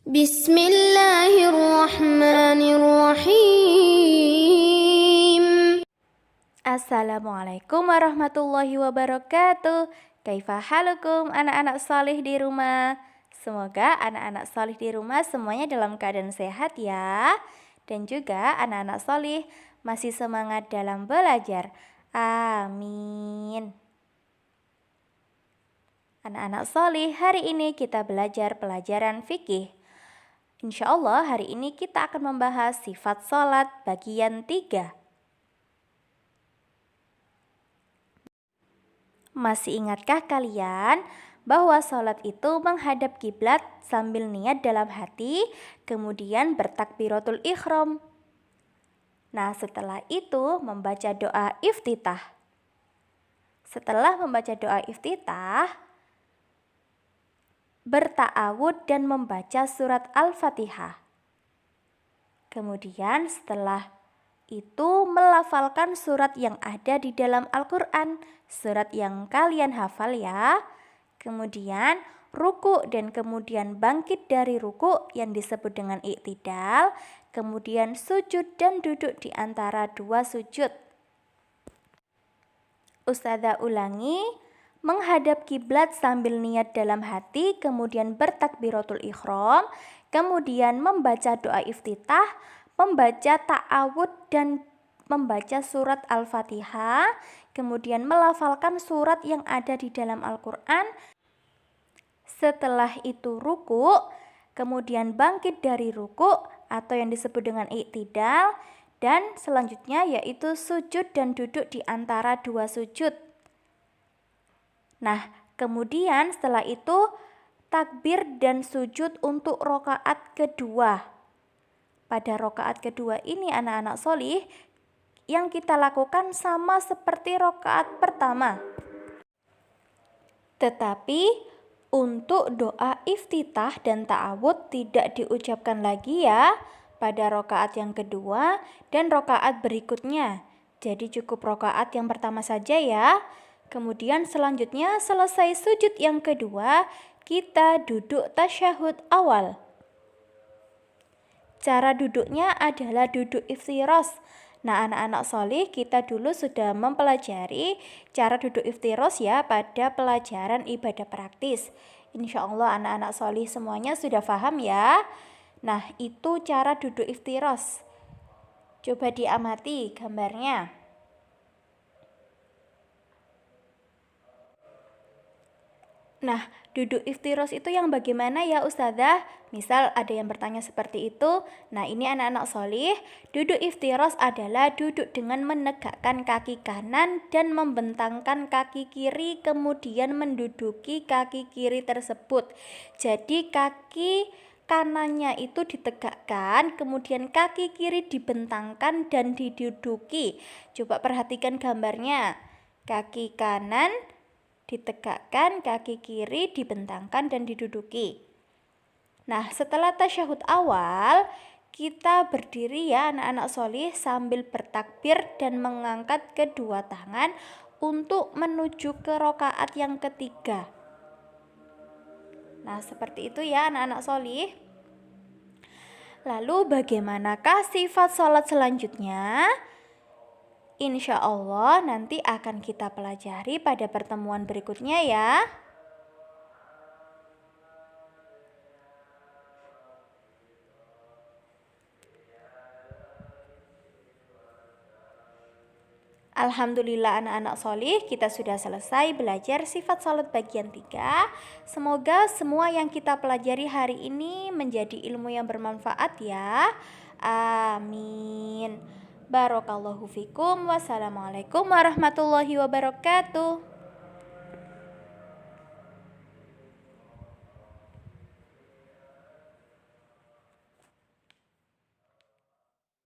Bismillahirrahmanirrahim. Assalamualaikum warahmatullahi wabarakatuh. Kaifa halukum anak-anak salih di rumah? Semoga anak-anak salih di rumah semuanya dalam keadaan sehat ya. Dan juga anak-anak salih masih semangat dalam belajar. Amin. Anak-anak salih, hari ini kita belajar pelajaran fikih. Insya Allah hari ini kita akan membahas sifat sholat bagian 3. Masih ingatkah kalian bahwa sholat itu menghadap kiblat sambil niat dalam hati, kemudian bertakbiratul ihram. Nah, setelah itu membaca doa iftitah. Setelah membaca doa iftitah, berta'awud dan membaca surat Al-Fatihah. Kemudian setelah itu melafalkan surat yang ada di dalam Al-Quran, surat yang kalian hafal ya. Kemudian ruku dan kemudian bangkit dari ruku yang disebut dengan i'tidal. Kemudian sujud dan duduk di antara dua sujud. Ustazah ulangi, menghadap kiblat sambil niat dalam hati, kemudian bertakbiratul ihram, kemudian membaca doa iftitah, membaca ta'awud dan membaca surat Al-Fatihah, kemudian melafalkan surat yang ada di dalam Al-Quran. Setelah itu ruku, kemudian bangkit dari ruku atau yang disebut dengan i'tidal, dan selanjutnya yaitu sujud dan duduk di antara dua sujud. Nah, kemudian setelah itu takbir dan sujud untuk rokaat kedua. Pada rokaat kedua ini anak-anak solih, yang kita lakukan sama seperti rokaat pertama. Tetapi untuk doa iftitah dan ta'awud tidak diucapkan lagi ya pada rokaat yang kedua dan rokaat berikutnya. Jadi cukup rokaat yang pertama saja ya. Kemudian selanjutnya selesai sujud yang kedua, kita duduk tasyahud awal. Cara duduknya adalah duduk iftiros. Nah, anak-anak solih, kita dulu sudah mempelajari cara duduk iftiros ya pada pelajaran ibadah praktis. Insya Allah anak-anak solih semuanya sudah paham ya. Nah, itu cara duduk iftiros. Coba diamati gambarnya. Nah, duduk iftiros itu yang bagaimana ya Ustazah? Misal ada yang bertanya seperti itu. Nah, ini anak-anak solih, duduk iftiros adalah duduk dengan menegakkan kaki kanan dan membentangkan kaki kiri, kemudian menduduki kaki kiri tersebut. Jadi kaki kanannya itu ditegakkan, kemudian kaki kiri dibentangkan dan diduduki. Coba perhatikan gambarnya. Kaki kanan ditegakkan, kaki kiri dibentangkan dan diduduki. Nah, setelah tasyahud awal, kita berdiri ya anak-anak solih sambil bertakbir dan mengangkat kedua tangan untuk menuju ke rokaat yang ketiga. Nah, seperti itu ya anak-anak solih. Lalu bagaimanakah sifat sholat selanjutnya? Insya Allah nanti akan kita pelajari pada pertemuan berikutnya ya. Alhamdulillah anak-anak solih, kita sudah selesai belajar sifat sholat bagian 3. Semoga semua yang kita pelajari hari ini menjadi ilmu yang bermanfaat ya. Amin. Barakallahu fikum. Wassalamualaikum warahmatullahi wabarakatuh.